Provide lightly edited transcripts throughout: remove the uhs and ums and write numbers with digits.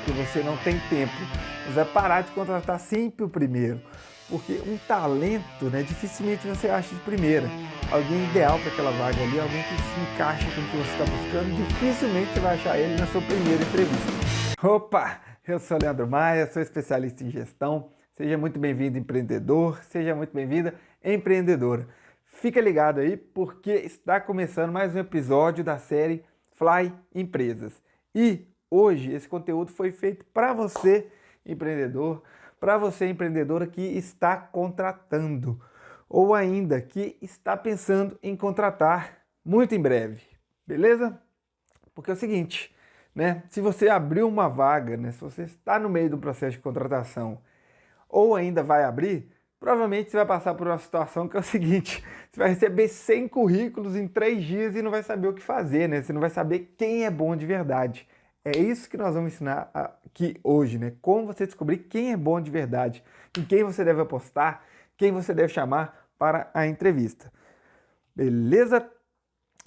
porque você não tem tempo. Você vai parar de contratar sempre o primeiro, porque um talento, né, dificilmente você acha de primeira. Alguém ideal para aquela vaga ali, alguém que se encaixa com o que você está buscando, dificilmente você vai achar ele na sua primeira entrevista. Opa! Eu sou Leandro Maia, sou especialista em gestão. Seja muito bem-vindo, empreendedor. Seja muito bem-vinda, empreendedora. Fica ligado aí, porque está começando mais um episódio da série Fly Empresas. E hoje esse conteúdo foi feito para você, empreendedor, para você, empreendedora que está contratando ou ainda que está pensando em contratar muito em breve, beleza? Porque é o seguinte, né? Se você abriu uma vaga, né? Se você está no meio do processo de contratação ou ainda vai abrir, provavelmente você vai passar por uma situação que é o seguinte: você vai receber 100 currículos em 3 dias e não vai saber o que fazer, né? Você não vai saber quem é bom de verdade. É isso que nós vamos ensinar aqui hoje, né? Como você descobrir quem é bom de verdade, em quem você deve apostar, quem você deve chamar para a entrevista. Beleza?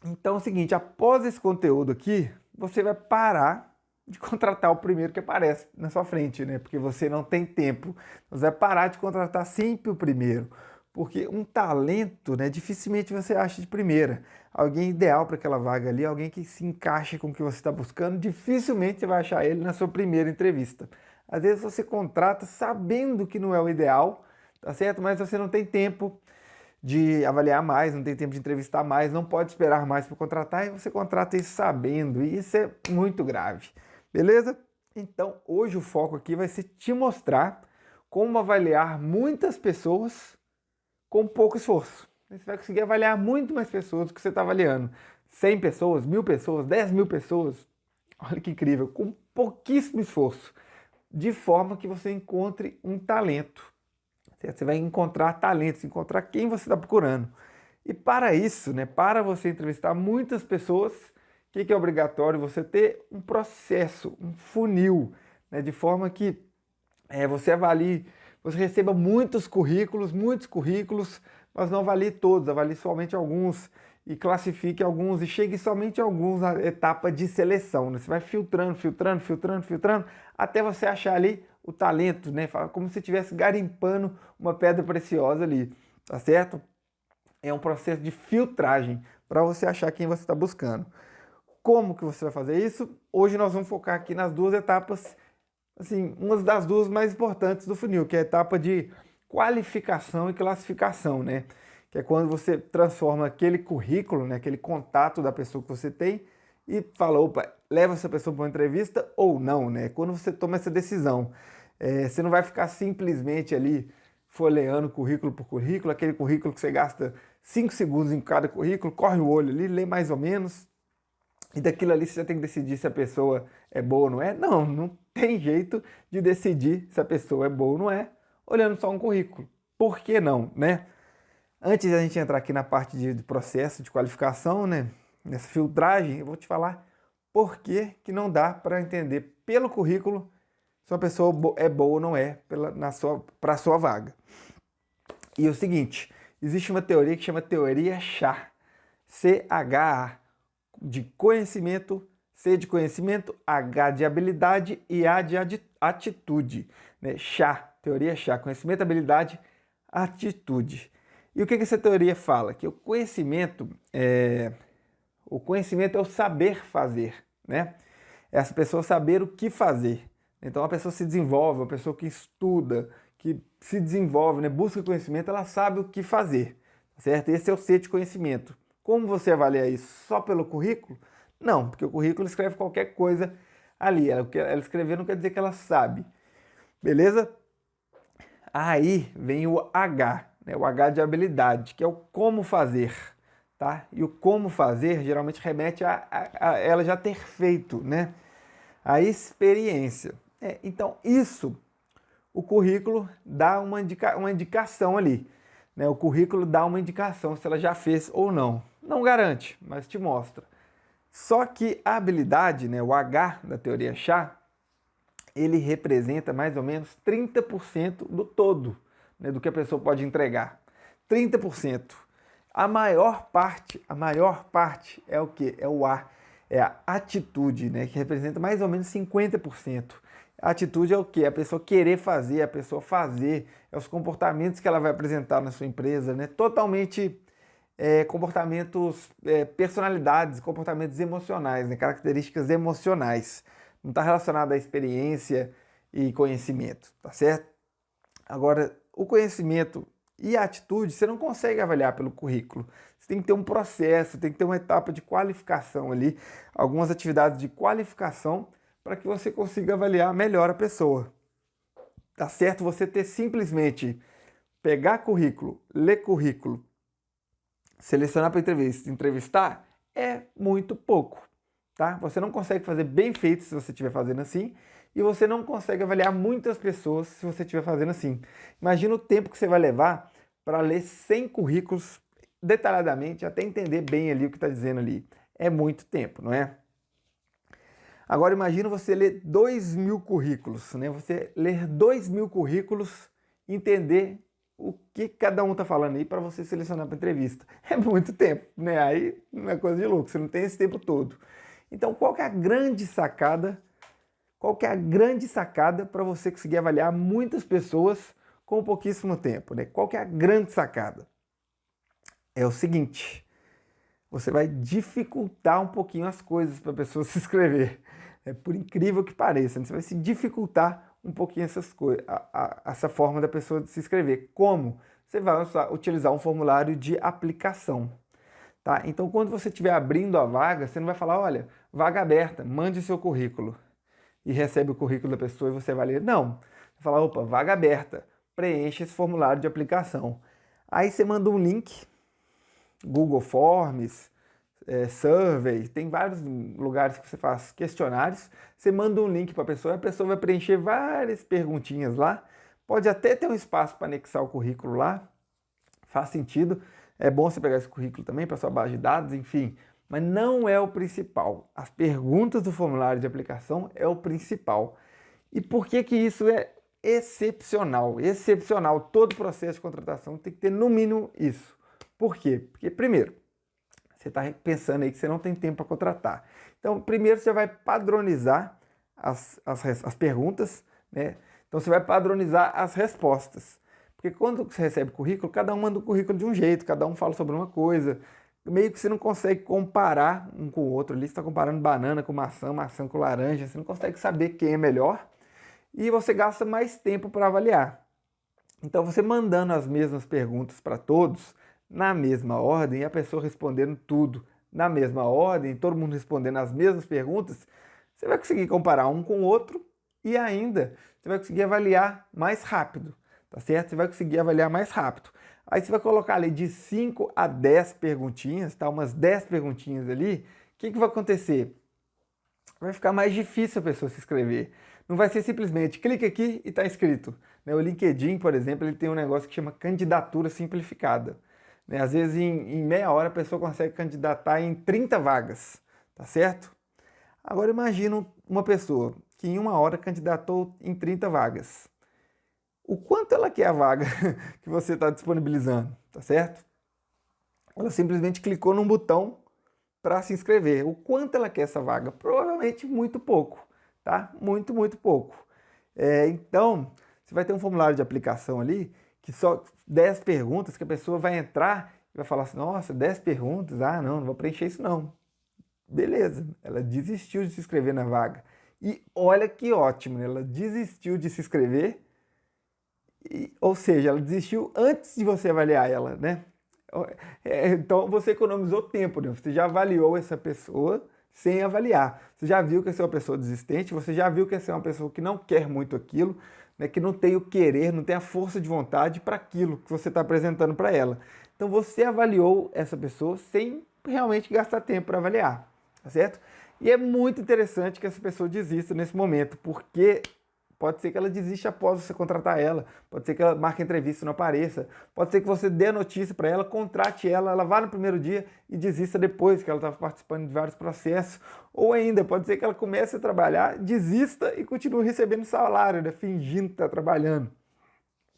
Então é o seguinte, após esse conteúdo aqui, você vai parar de contratar o primeiro que aparece na sua frente, né? Porque você não tem tempo. Você vai parar de contratar sempre o primeiro. Porque um talento, né, dificilmente você acha de primeira. Alguém ideal para aquela vaga ali, alguém que se encaixe com o que você está buscando, dificilmente você vai achar ele na sua primeira entrevista. Às vezes você contrata sabendo que não é o ideal, tá certo? Mas você não tem tempo de avaliar mais, não tem tempo de entrevistar mais, não pode esperar mais para contratar e você contrata isso sabendo, e isso é muito grave, beleza? Então hoje o foco aqui vai ser te mostrar como avaliar muitas pessoas com pouco esforço. Você vai conseguir avaliar muito mais pessoas do que você está avaliando. 100 pessoas, 1000 pessoas, 10 mil pessoas, olha que incrível, com pouquíssimo esforço, de forma que você encontre um talento. Você vai encontrar talentos, encontrar quem você está procurando. E para isso, né, para você entrevistar muitas pessoas, o que é obrigatório? Você ter um processo, um funil, né, de forma que você avalie, você receba muitos currículos, mas não avalie todos, avalie somente alguns e classifique alguns e chegue somente a alguns na etapa de seleção, né? Você vai filtrando, até você achar ali o talento, né? Como se estivesse garimpando uma pedra preciosa ali, tá certo? É um processo de filtragem para você achar quem você está buscando. Como que você vai fazer isso? Hoje nós vamos focar aqui nas duas etapas, assim, uma das duas mais importantes do funil, que é a etapa de qualificação e classificação, né? Que é quando você transforma aquele currículo, né, aquele contato da pessoa que você tem e fala, opa, leva essa pessoa para uma entrevista ou não, né? Quando você toma essa decisão, você não vai ficar simplesmente ali folheando currículo por currículo, aquele currículo que você gasta 5 segundos em cada currículo, corre o olho ali, lê mais ou menos, e daquilo ali você já tem que decidir se a pessoa é boa ou não é. Não, não tem jeito de decidir se a pessoa é boa ou não é, olhando só um currículo. Por que não, né? Antes da gente entrar aqui na parte de processo de qualificação, né, nessa filtragem, eu vou te falar por que não dá para entender pelo currículo se uma pessoa é boa ou não é para a sua vaga. E é o seguinte, existe uma teoria que chama teoria CHA, C-H-A, de conhecimento, C de conhecimento, H de habilidade e A de atitude. Né? CHA, teoria CHA, conhecimento, habilidade, atitude. E o que essa teoria fala? Que o conhecimento é o saber fazer, né? É essa pessoa saber o que fazer. Então a pessoa se desenvolve, a pessoa que estuda, que se desenvolve, né? Busca conhecimento, ela sabe o que fazer, certo? Esse é o C de conhecimento. Como você avalia isso? Só pelo currículo? Não, porque o currículo escreve qualquer coisa ali. Ela escrever não quer dizer que ela sabe. Beleza? Aí vem o H, né? O H de habilidade, que é o como fazer, tá? E o como fazer geralmente remete a ela já ter feito, né? A experiência. Então, isso, o currículo dá uma indicação ali, né? O currículo dá uma indicação se ela já fez ou não. Não garante, mas te mostra. Só que a habilidade, né, o H da teoria chá, ele representa mais ou menos 30% do todo, né, do que a pessoa pode entregar. 30%. A maior parte é o que? É o A, é a atitude, né, que representa mais ou menos 50%. A atitude é o quê? A pessoa querer fazer, a pessoa fazer, é os comportamentos que ela vai apresentar na sua empresa, né? Totalmente comportamentos, personalidades, comportamentos emocionais, né? Características emocionais. Não está relacionado à experiência e conhecimento, tá certo? Agora, o conhecimento e a atitude você não consegue avaliar pelo currículo. Você tem que ter um processo, tem que ter uma etapa de qualificação ali, algumas atividades de qualificação para que você consiga avaliar melhor a pessoa. Tá certo? Você ter simplesmente pegar currículo, ler currículo, selecionar para entrevistar é muito pouco, tá? Você não consegue fazer bem feito se você estiver fazendo assim e você não consegue avaliar muitas pessoas se você estiver fazendo assim. Imagina o tempo que você vai levar para ler 100 currículos detalhadamente até entender bem ali o que está dizendo ali. É muito tempo, não é? Agora imagina você ler 2.000 currículos, né? Você ler 2.000 currículos, entender o que cada um está falando aí para você selecionar para entrevista. É muito tempo, né? Aí não é coisa de louco, você não tem esse tempo todo. Então qual que é a grande sacada? Qual que é a grande sacada para você conseguir avaliar muitas pessoas com pouquíssimo tempo, né? Qual que é a grande sacada? É o seguinte, você vai dificultar um pouquinho as coisas para a pessoa se inscrever. É por incrível que pareça, né? Você vai se dificultar um pouquinho essas coisas, essa forma da pessoa se inscrever. Como? Você vai utilizar um formulário de aplicação. Tá? Então, quando você estiver abrindo a vaga, você não vai falar, olha, vaga aberta, mande seu currículo. E recebe o currículo da pessoa e você vai ler. Não. Você fala, opa, vaga aberta, preencha esse formulário de aplicação. Aí você manda um link, Google Forms, survey, tem vários lugares que você faz questionários, você manda um link para a pessoa e a pessoa vai preencher várias perguntinhas lá, pode até ter um espaço para anexar o currículo lá, faz sentido, é bom você pegar esse currículo também para sua base de dados, enfim, mas não é o principal. As perguntas do formulário de aplicação é o principal. E por que que isso é excepcional? Excepcional, todo processo de contratação tem que ter no mínimo isso. Por quê? Porque primeiro, você está pensando aí que você não tem tempo para contratar. Então, primeiro você vai padronizar as perguntas, né? Então, você vai padronizar as respostas. Porque quando você recebe currículo, cada um manda o currículo de um jeito, cada um fala sobre uma coisa. Meio que você não consegue comparar um com o outro ali. Você está comparando banana com maçã, maçã com laranja. Você não consegue saber quem é melhor. E você gasta mais tempo para avaliar. Então, você mandando as mesmas perguntas para todos, na mesma ordem, e a pessoa respondendo tudo na mesma ordem, todo mundo respondendo as mesmas perguntas, você vai conseguir comparar um com o outro e ainda você vai conseguir avaliar mais rápido, tá certo? Você vai conseguir avaliar mais rápido. Aí você vai colocar ali de 5 a 10 perguntinhas, tá? Umas 10 perguntinhas ali. O que vai acontecer? Vai ficar mais difícil a pessoa se inscrever. Não vai ser simplesmente clique aqui e está inscrito. O LinkedIn, por exemplo, ele tem um negócio que chama candidatura simplificada. Às vezes, em meia hora, a pessoa consegue candidatar em 30 vagas, tá certo? Agora, imagina uma pessoa que em uma hora candidatou em 30 vagas. O quanto ela quer a vaga que você está disponibilizando, tá certo? Ela simplesmente clicou num botão para se inscrever. O quanto ela quer essa vaga? Provavelmente muito pouco, tá? Muito, muito pouco. Então, você vai ter um formulário de aplicação ali que só 10 perguntas que a pessoa vai entrar e vai falar assim, nossa, 10 perguntas? Ah, não vou preencher isso não. Beleza, ela desistiu de se inscrever na vaga. E olha que ótimo, né? Ela desistiu de se inscrever, ou seja, ela desistiu antes de você avaliar ela, né? Então você economizou tempo, né? Você já avaliou essa pessoa sem avaliar. Você já viu que essa é uma pessoa desistente, você já viu que essa é uma pessoa que não quer muito aquilo, né? Que não tem o querer, não tem a força de vontade para aquilo que você está apresentando para ela. Então você avaliou essa pessoa sem realmente gastar tempo para avaliar, tá certo? E é muito interessante que essa pessoa desista nesse momento, porque pode ser que ela desista após você contratar ela, pode ser que ela marque entrevista e não apareça, pode ser que você dê a notícia para ela, contrate ela, ela vá no primeiro dia e desista depois, que ela estava participando de vários processos, ou ainda pode ser que ela comece a trabalhar, desista e continue recebendo salário, né, fingindo que está trabalhando.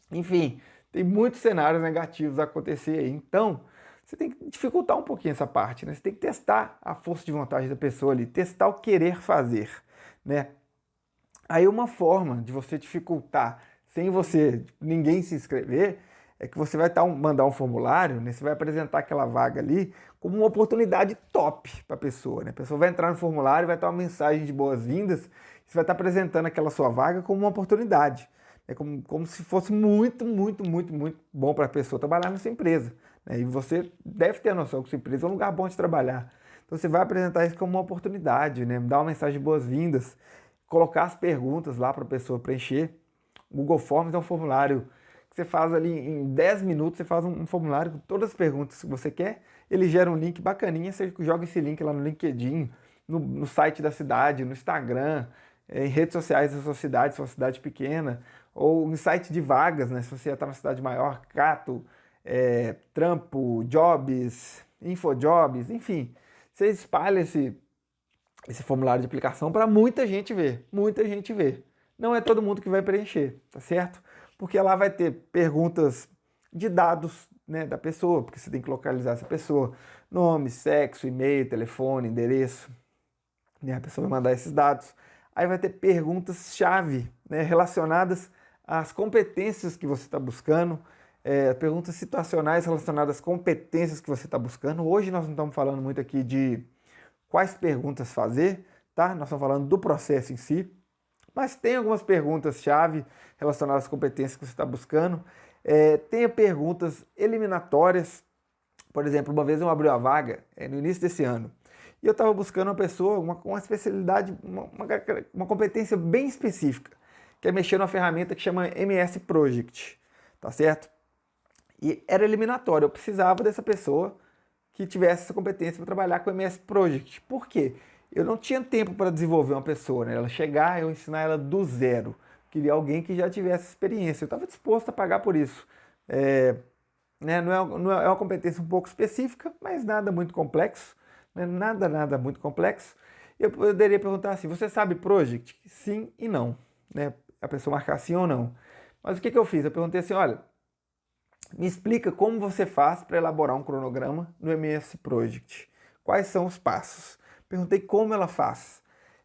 Enfim, tem muitos cenários negativos a acontecer aí, então você tem que dificultar um pouquinho essa parte, né? Você tem que testar a força de vontade da pessoa ali, testar o querer fazer, né? Aí uma forma de você dificultar sem ninguém se inscrever, é que você vai mandar um formulário, né? Você vai apresentar aquela vaga ali como uma oportunidade top para a pessoa, né? A pessoa vai entrar no formulário, vai ter uma mensagem de boas-vindas, você vai estar apresentando aquela sua vaga como uma oportunidade. É como se fosse muito, muito, muito, muito bom para a pessoa trabalhar nessa empresa, né? E você deve ter a noção que sua empresa é um lugar bom de trabalhar. Então você vai apresentar isso como uma oportunidade, né? Dar uma mensagem de boas-vindas, colocar as perguntas lá para a pessoa preencher. O Google Forms é um formulário que você faz ali em 10 minutos, você faz um formulário com todas as perguntas que você quer, ele gera um link bacaninha, você joga esse link lá no LinkedIn, no site da cidade, no Instagram, em redes sociais da sua cidade, se é uma cidade pequena, ou em site de vagas, né? Se você já está numa cidade maior, Cato, Trampo, Jobs, Infojobs, enfim. Você espalha esse formulário de aplicação para muita gente ver, muita gente ver. Não é todo mundo que vai preencher, tá certo? Porque lá vai ter perguntas de dados, né, da pessoa, porque você tem que localizar essa pessoa, nome, sexo, e-mail, telefone, endereço, né, a pessoa vai mandar esses dados. Aí vai ter perguntas-chave, né, relacionadas às competências que você está buscando, perguntas situacionais relacionadas às competências que você está buscando. Hoje nós não estamos falando muito aqui de quais perguntas fazer, tá? Nós estamos falando do processo em si, mas tem algumas perguntas-chave relacionadas às competências que você está buscando. Tenha perguntas eliminatórias. Por exemplo, uma vez eu abri uma vaga no início desse ano e eu estava buscando uma pessoa, uma especialidade, uma competência bem específica, que é mexer numa ferramenta que chama MS Project, tá certo? E era eliminatório, eu precisava dessa pessoa que tivesse essa competência para trabalhar com o MS Project. Por quê? Eu não tinha tempo para desenvolver uma pessoa, né? Ela chegar, eu ensinar ela do zero. Queria alguém que já tivesse experiência. Eu estava disposto a pagar por isso. Né? Não é uma competência um pouco específica, mas nada muito complexo. Né? Nada muito complexo. Eu poderia perguntar assim: você sabe Project? Sim e não. Né? A pessoa marcar sim ou não. Mas o que eu fiz? Eu perguntei assim: olha, me explica como você faz para elaborar um cronograma no MS Project. Quais são os passos? Perguntei como ela faz.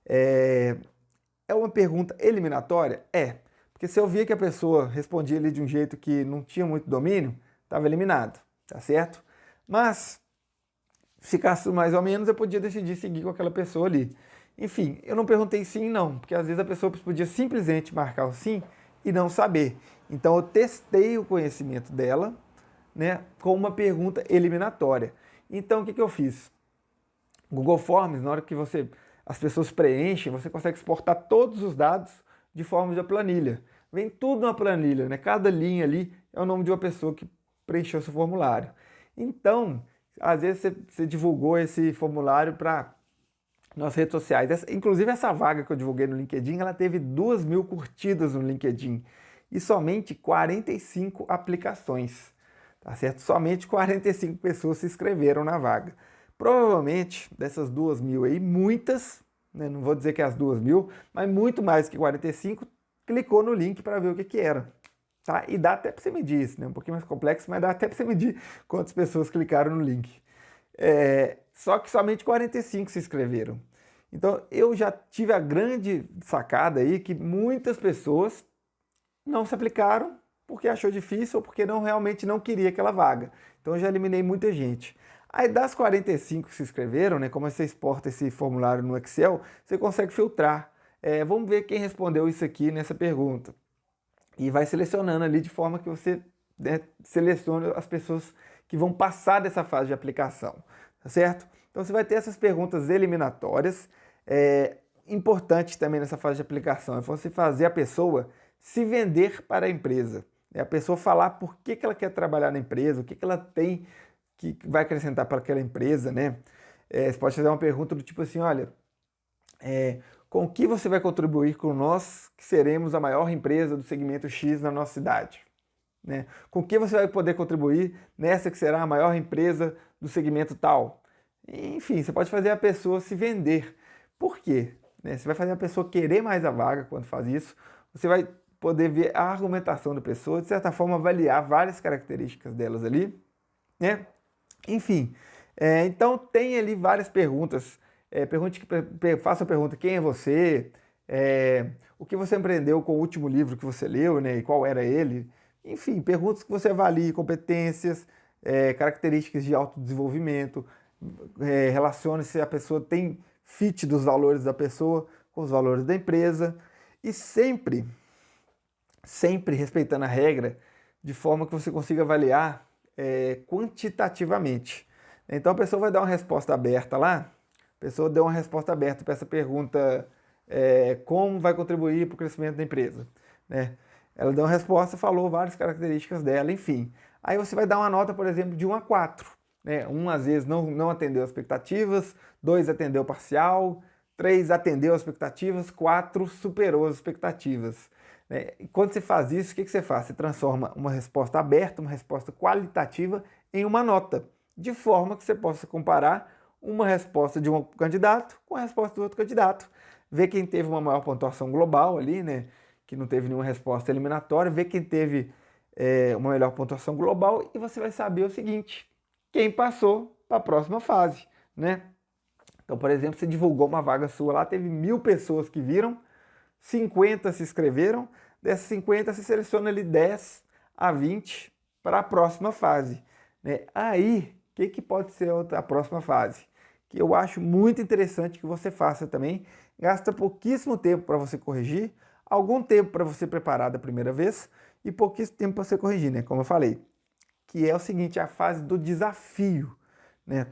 É uma pergunta eliminatória? É. Porque se eu via que a pessoa respondia ali de um jeito que não tinha muito domínio, estava eliminado, tá certo? Mas, se ficasse mais ou menos, eu podia decidir seguir com aquela pessoa ali. Enfim, eu não perguntei sim e não, porque às vezes a pessoa podia simplesmente marcar o sim e não saber. Então eu testei o conhecimento dela, né, com uma pergunta eliminatória. Então o que eu fiz? Google Forms, na hora que as pessoas preenchem, você consegue exportar todos os dados de forma de planilha. Vem tudo na planilha, né? Cada linha ali é o nome de uma pessoa que preencheu seu formulário. Então, às vezes você divulgou esse formulário para nas redes sociais. Inclusive essa vaga que eu divulguei no LinkedIn, ela teve 2.000 curtidas no LinkedIn e somente 45 aplicações, tá certo? Somente 45 pessoas se inscreveram na vaga. Provavelmente dessas 2.000 aí, muitas, né, não vou dizer que é as 2.000, mas muito mais que 45 clicou no link para ver o que era. Tá? E dá até para você medir isso, né? Um pouquinho mais complexo, mas dá até para você medir quantas pessoas clicaram no link. Só que somente 45 se inscreveram. Então eu já tive a grande sacada aí que muitas pessoas não se aplicaram porque achou difícil ou porque realmente não queria aquela vaga. Então eu já eliminei muita gente. Aí das 45 que se inscreveram, né, como você exporta esse formulário no Excel, você consegue filtrar. Vamos ver quem respondeu isso aqui nessa pergunta. E vai selecionando ali de forma que você, né, selecione as pessoas que vão passar dessa fase de aplicação, tá certo? Então você vai ter essas perguntas eliminatórias. Importante também nessa fase de aplicação é você fazer a pessoa se vender para a empresa. A pessoa falar por que ela quer trabalhar na empresa, o que ela tem que vai acrescentar para aquela empresa, né? Você pode fazer uma pergunta do tipo assim: olha, com o que você vai contribuir com nós, que seremos a maior empresa do segmento X na nossa cidade? Né? Com o que você vai poder contribuir nessa que será a maior empresa do segmento tal? Enfim, você pode fazer a pessoa se vender. Por quê? Né? Você vai fazer a pessoa querer mais a vaga quando faz isso. Você vai poder ver a argumentação da pessoa, de certa forma avaliar várias características delas ali, né? Enfim, então tem ali várias perguntas. Faça a pergunta: quem é você? o que você aprendeu com o último livro que você leu, né? E qual era ele. Enfim, perguntas que você avalie, competências, características de autodesenvolvimento, relacione se a pessoa tem fit dos valores da pessoa com os valores da empresa e sempre respeitando a regra de forma que você consiga avaliar quantitativamente. Então a pessoa vai dar uma resposta aberta lá, a pessoa deu uma resposta aberta para essa pergunta, como vai contribuir para o crescimento da empresa, né? Ela deu uma resposta, falou várias características dela, enfim. Aí você vai dar uma nota, por exemplo, de 1 a 4. Né? 1 às vezes não atendeu as expectativas, 2 atendeu parcial, 3 atendeu as expectativas, 4 superou as expectativas. Né? E quando você faz isso, o que você faz? Você transforma uma resposta aberta, uma resposta qualitativa, em uma nota, de forma que você possa comparar uma resposta de um candidato com a resposta do outro candidato. Ver quem teve uma maior pontuação global ali, né? Que não teve nenhuma resposta eliminatória, ver quem teve uma melhor pontuação global e você vai saber o seguinte, quem passou para a próxima fase, né? Então, por exemplo, você divulgou uma vaga sua lá, teve 1000 pessoas que viram, 50 se inscreveram, dessas 50 você seleciona ali 10 a 20 para a próxima fase, né? Aí, o que pode ser a próxima fase? Que eu acho muito interessante que você faça também, gasta pouquíssimo tempo para você corrigir, algum tempo para você preparar da primeira vez e pouquíssimo tempo para você corrigir, né? Como eu falei, que é o seguinte, a fase do desafio, né?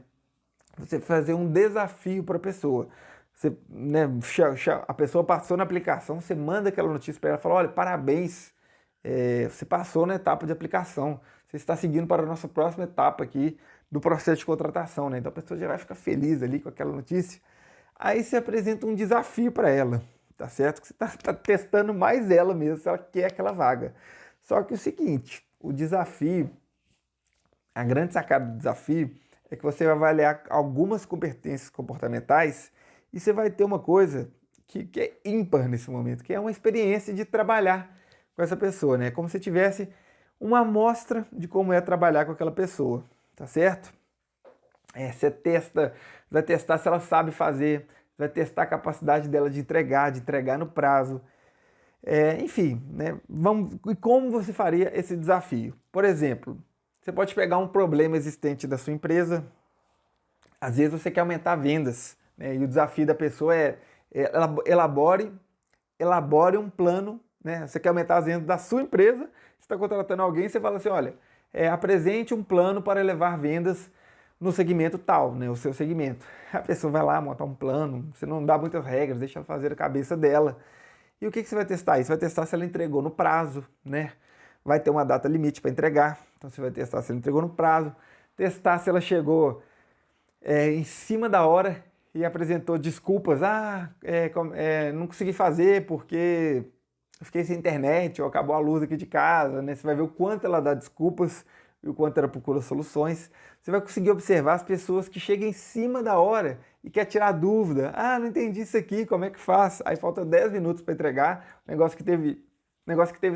Você fazer um desafio para a pessoa. Você, né, a pessoa passou na aplicação, você manda aquela notícia para ela, fala, olha, parabéns, você passou na etapa de aplicação, você está seguindo para a nossa próxima etapa aqui do processo de contratação, né? Então a pessoa já vai ficar feliz ali com aquela notícia. Aí você apresenta um desafio para ela, tá certo? Que você está testando mais ela mesmo, se ela quer aquela vaga. Só que o seguinte, o desafio, a grande sacada do desafio é que você vai avaliar algumas competências comportamentais e você vai ter uma coisa que é ímpar nesse momento, que é uma experiência de trabalhar com essa pessoa, né? Como se tivesse uma amostra de como é trabalhar com aquela pessoa, tá certo? Você vai testar se ela sabe fazer, vai testar a capacidade dela de entregar no prazo. Enfim, né? E como você faria esse desafio? Por exemplo, você pode pegar um problema existente da sua empresa, às vezes você quer aumentar vendas, né? E o desafio da pessoa elabore um plano, né? Você quer aumentar as vendas da sua empresa, você está contratando alguém, você fala assim, olha, apresente um plano para elevar vendas no segmento tal, né? O seu segmento. A pessoa vai lá montar um plano, você não dá muitas regras, deixa ela fazer a cabeça dela. E o que você vai testar? Você vai testar se ela entregou no prazo, né? Vai ter uma data limite para entregar, então você vai testar se ela entregou no prazo, testar se ela chegou em cima da hora e apresentou desculpas. Não consegui fazer porque eu fiquei sem internet ou acabou a luz aqui de casa, né? Você vai ver o quanto ela dá desculpas e o quanto ela procura soluções. Você vai conseguir observar as pessoas que chegam em cima da hora e quer tirar dúvida. Ah, não entendi isso aqui, como é que faz? Aí falta 10 minutos para entregar, negócio que teve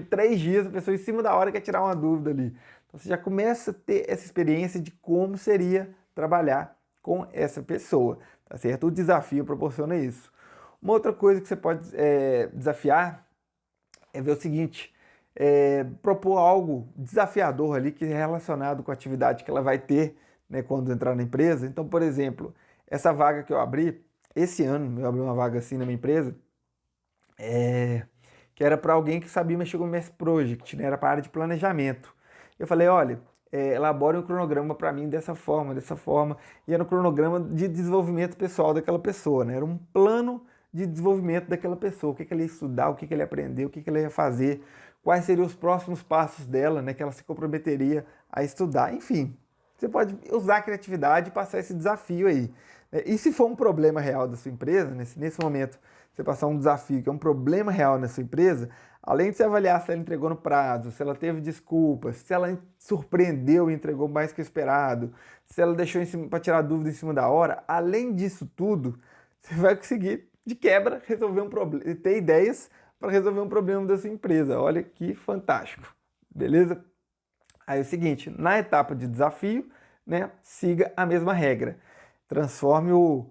3 dias, a pessoa em cima da hora quer tirar uma dúvida ali. Então você já começa a ter essa experiência de como seria trabalhar com essa pessoa, tá certo? O desafio proporciona isso. Uma outra coisa que você pode desafiar é ver o seguinte, propor algo desafiador ali que é relacionado com a atividade que ela vai ter, né, quando entrar na empresa. Então, por exemplo, essa vaga que eu abri, esse ano eu abri uma vaga assim na minha empresa, que era para alguém que sabia mexer com o MS Project, né, era para a área de planejamento. Eu falei, olha, elabore um cronograma para mim dessa forma, e era um cronograma de desenvolvimento pessoal daquela pessoa, né? Era um plano de desenvolvimento daquela pessoa, o que ele ia estudar, o que ele ia aprender, o que ele ia fazer, quais seriam os próximos passos dela, né, que ela se comprometeria a estudar, enfim. Você pode usar a criatividade e passar esse desafio aí. E se for um problema real da sua empresa, nesse momento, você passar um desafio que é um problema real na sua empresa, além de você avaliar se ela entregou no prazo, se ela teve desculpas, se ela surpreendeu e entregou mais que o esperado, se ela deixou para tirar dúvida em cima da hora, além disso tudo, você vai conseguir, de quebra, resolver um problema, ter ideias para resolver um problema da sua empresa. Olha que fantástico, beleza? Aí é o seguinte, na etapa de desafio, né, siga a mesma regra. Transforme o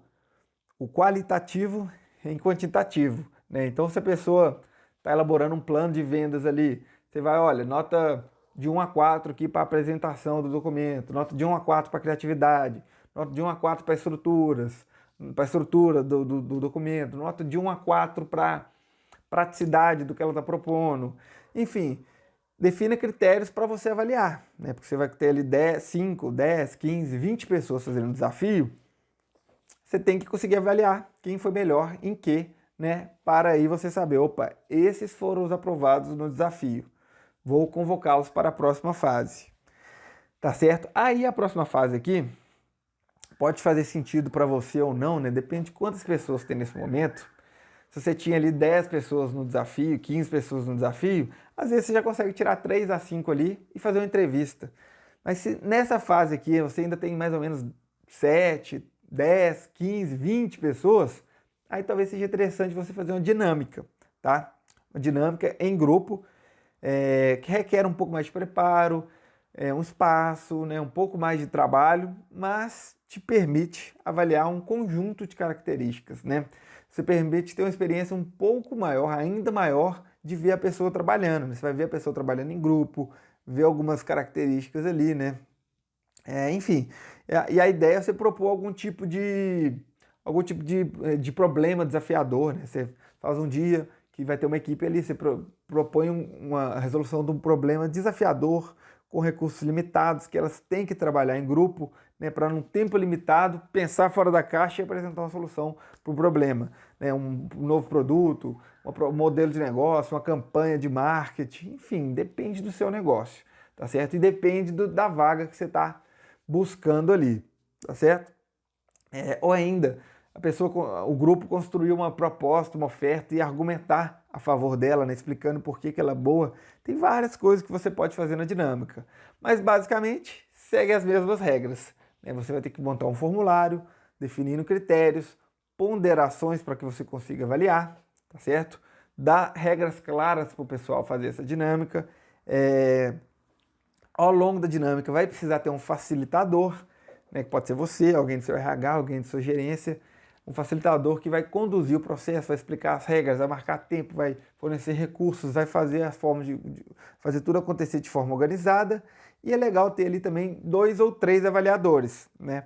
qualitativo em quantitativo. né? Então, se a pessoa está elaborando um plano de vendas ali, você vai, olha, nota de 1 a 4 aqui para apresentação do documento, nota de 1 a 4 para criatividade, nota de 1 a 4 para estruturas, para a estrutura do documento, nota de 1 a 4 para praticidade do que ela está propondo. Enfim, defina critérios para você avaliar, né? Porque você vai ter ali 10, 5, 10, 15, 20 pessoas fazendo um desafio, você tem que conseguir avaliar quem foi melhor em quê, né? Para aí você saber, opa, esses foram os aprovados no desafio. Vou convocá-los para a próxima fase. Tá certo? Aí a próxima fase aqui pode fazer sentido para você ou não, né? Depende de quantas pessoas tem nesse momento. Se você tinha ali 10 pessoas no desafio, 15 pessoas no desafio, às vezes você já consegue tirar 3 a 5 ali e fazer uma entrevista. Mas se nessa fase aqui você ainda tem mais ou menos 7, 10, 15, 20 pessoas, aí talvez seja interessante você fazer uma dinâmica, tá? Uma dinâmica em grupo, que requer um pouco mais de preparo, um espaço, né, um pouco mais de trabalho, mas te permite avaliar um conjunto de características, né? Você permite ter uma experiência um pouco maior, ainda maior, de ver a pessoa trabalhando, né? Você vai ver a pessoa trabalhando em grupo, ver algumas características ali, né? Enfim, e a ideia é você propor algum tipo de problema desafiador, né? Você faz um dia que vai ter uma equipe ali, você propõe uma resolução de um problema desafiador com recursos limitados, que elas têm que trabalhar em grupo, né, para num tempo limitado pensar fora da caixa e apresentar uma solução para o problema, né? Um novo produto, um modelo de negócio, uma campanha de marketing, enfim, depende do seu negócio, tá certo? E depende da vaga que você está buscando ali, tá certo? Ou ainda, o grupo construir uma proposta, uma oferta e argumentar a favor dela, né, explicando por que ela é boa. Tem várias coisas que você pode fazer na dinâmica, mas basicamente segue as mesmas regras, né? Você vai ter que montar um formulário, definindo critérios, ponderações para que você consiga avaliar, tá certo? Dar regras claras para o pessoal fazer essa dinâmica. Ao longo da dinâmica vai precisar ter um facilitador, né, que pode ser você, alguém do seu RH, alguém de sua gerência, um facilitador que vai conduzir o processo, vai explicar as regras, vai marcar tempo, vai fornecer recursos, vai fazer as formas de fazer tudo acontecer de forma organizada. E é legal ter ali também 2 ou 3 avaliadores, né?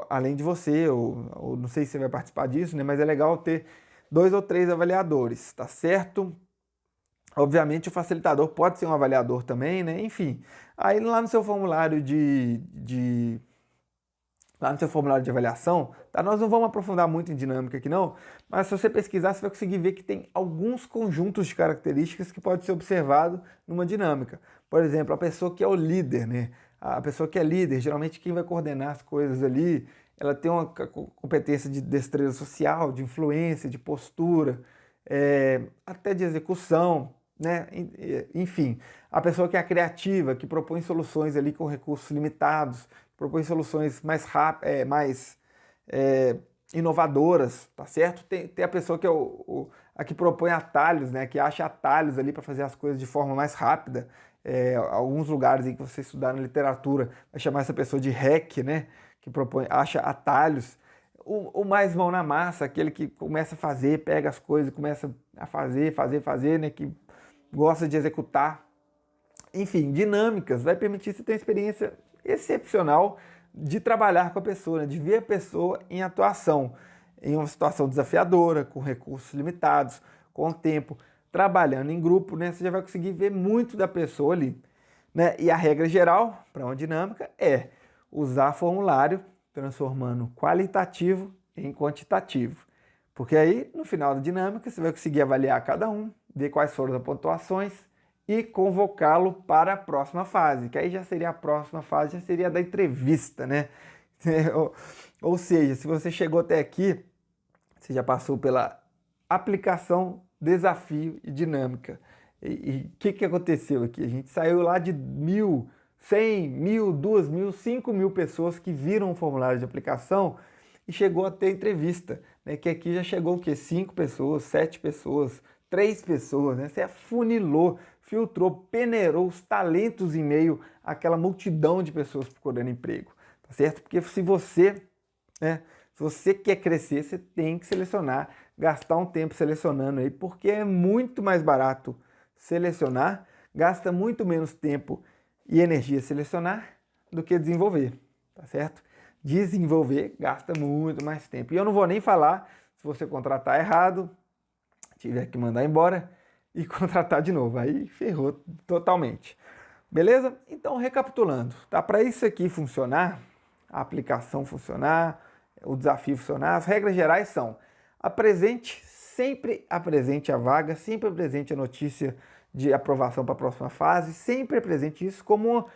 Além de você, ou não sei se você vai participar disso, né? Mas é legal ter 2 ou 3 avaliadores, tá certo? Obviamente o facilitador pode ser um avaliador também, né? Enfim, aí lá no seu formulário lá no seu formulário de avaliação, tá? Nós não vamos aprofundar muito em dinâmica aqui não, mas se você pesquisar, você vai conseguir ver que tem alguns conjuntos de características que pode ser observado numa dinâmica. Por exemplo, a pessoa que é o líder, né? A pessoa que é líder, geralmente quem vai coordenar as coisas ali, ela tem uma competência de destreza social, de influência, de postura, até de execução, né? Enfim, a pessoa que é criativa, que propõe soluções ali com recursos limitados, propõe soluções mais rápidas, mais inovadoras, tá certo? Tem a pessoa que é a que propõe atalhos, né? Que acha atalhos ali para fazer as coisas de forma mais rápida. Alguns lugares em que você estudar na literatura vai chamar essa pessoa de hack, né? Que acha atalhos. O mais mão na massa, aquele que começa a fazer, pega as coisas, começa a fazer, né? Que gosta de executar. Enfim, dinâmicas, vai permitir você ter uma experiência excepcional de trabalhar com a pessoa, né? De ver a pessoa em atuação, em uma situação desafiadora, com recursos limitados, com tempo, trabalhando em grupo, né? Você já vai conseguir ver muito da pessoa ali, né? E a regra geral para uma dinâmica é usar formulário transformando qualitativo em quantitativo. Porque aí, no final da dinâmica, você vai conseguir avaliar cada um, ver quais foram as pontuações e convocá-lo para a próxima fase, que aí já seria a próxima fase, já seria a da entrevista, né? Ou seja, se você chegou até aqui, você já passou pela aplicação, desafio e dinâmica. E o que aconteceu aqui? A gente saiu lá de 1.000, 100, 1.000, 2.000, 5.000 pessoas que viram o formulário de aplicação e chegou até a entrevista, né? Que aqui já chegou o quê? 5 pessoas, 7 pessoas, 3 pessoas, né? Você afunilou, filtrou, peneirou os talentos em meio àquela multidão de pessoas procurando emprego, tá certo? Porque se você, né, se você quer crescer, você tem que selecionar gastar um tempo selecionando aí, porque é muito mais barato selecionar, gasta muito menos tempo e energia selecionar do que desenvolver, tá certo? Desenvolver gasta muito mais tempo. E eu não vou nem falar se você contratar errado, tiver que mandar embora e contratar de novo, aí ferrou totalmente. Beleza? Então, recapitulando, tá? Para isso aqui funcionar, a aplicação funcionar, o desafio funcionar, as regras gerais são: sempre apresente a vaga, sempre apresente a notícia de aprovação para a próxima fase, sempre apresente isso como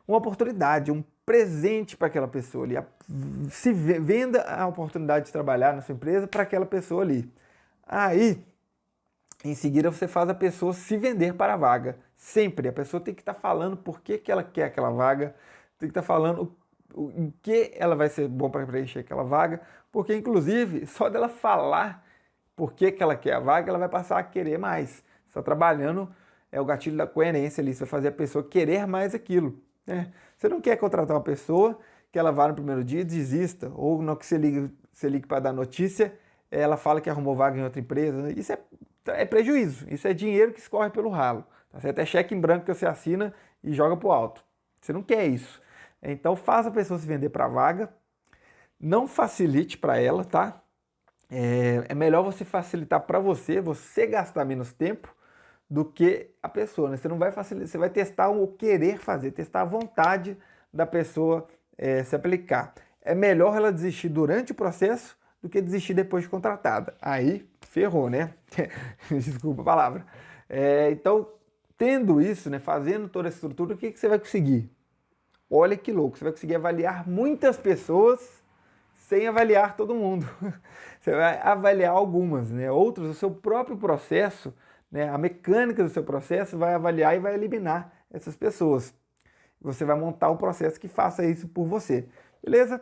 uma oportunidade, um presente para aquela pessoa ali. Se venda a oportunidade de trabalhar na sua empresa para aquela pessoa ali. Aí, em seguida, você faz a pessoa se vender para a vaga. Sempre. A pessoa tem que estar falando por que ela quer aquela vaga, tem que estar falando em que ela vai ser bom para preencher aquela vaga, porque, inclusive, só dela falar por que ela quer a vaga, ela vai passar a querer mais. Você está trabalhando, é o gatilho da coerência ali, você vai fazer a pessoa querer mais aquilo, né? Você não quer contratar uma pessoa que ela vá no primeiro dia e desista, ou no que você liga para dar notícia, ela fala que arrumou vaga em outra empresa. Isso é prejuízo, isso é dinheiro que escorre pelo ralo. Tá certo? É cheque em branco que você assina e joga pro alto. Você não quer isso. Então faça a pessoa se vender para a vaga, não facilite para ela, tá? É melhor você facilitar para você gastar menos tempo do que a pessoa, né? Você não vai facilitar, você vai testar o querer fazer, testar a vontade da pessoa se aplicar. É melhor ela desistir durante o processo do que desistir depois de contratada. Aí ferrou, né? Desculpa a palavra. Então, tendo isso, né, fazendo toda essa estrutura, o que você vai conseguir? Olha que louco, você vai conseguir avaliar muitas pessoas sem avaliar todo mundo. Você vai avaliar algumas, né? Outros, o seu próprio processo, né, a mecânica do seu processo vai avaliar e vai eliminar essas pessoas. Você vai montar um processo que faça isso por você, beleza?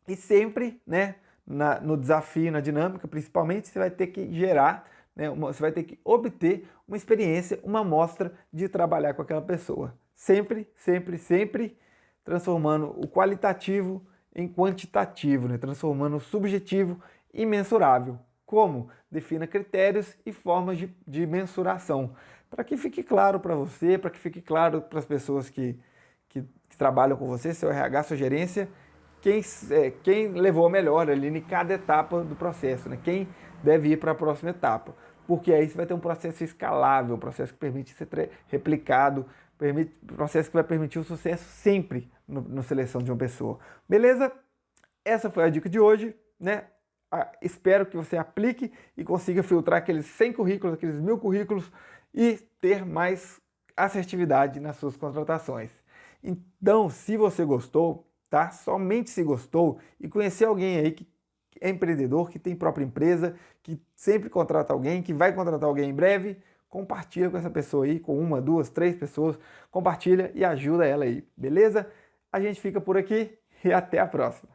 E sempre, né, no desafio, na dinâmica, principalmente, você vai ter que gerar, né, você vai ter que obter uma experiência, uma amostra de trabalhar com aquela pessoa. Sempre, sempre, sempre transformando o qualitativo em quantitativo, né? Transformando o subjetivo em mensurável. Como? Defina critérios e formas de mensuração. Para que fique claro para você, para que fique claro para as pessoas que trabalham com você, seu RH, sua gerência, quem levou a melhor ali em cada etapa do processo, né? Quem deve ir para a próxima etapa. Porque aí você vai ter um processo escalável, um processo que permite ser replicado, processo que vai permitir o sucesso sempre na seleção de uma pessoa. Beleza? Essa foi a dica de hoje, né? Espero que você aplique e consiga filtrar aqueles 100 currículos, aqueles 1000 currículos e ter mais assertividade nas suas contratações. Então, se você gostou, tá? Somente se gostou e conhecer alguém aí que é empreendedor, que tem própria empresa, que sempre contrata alguém, que vai contratar alguém em breve, compartilha com essa pessoa aí, com 1, 2, 3 pessoas, compartilha e ajuda ela aí, beleza? A gente fica por aqui e até a próxima.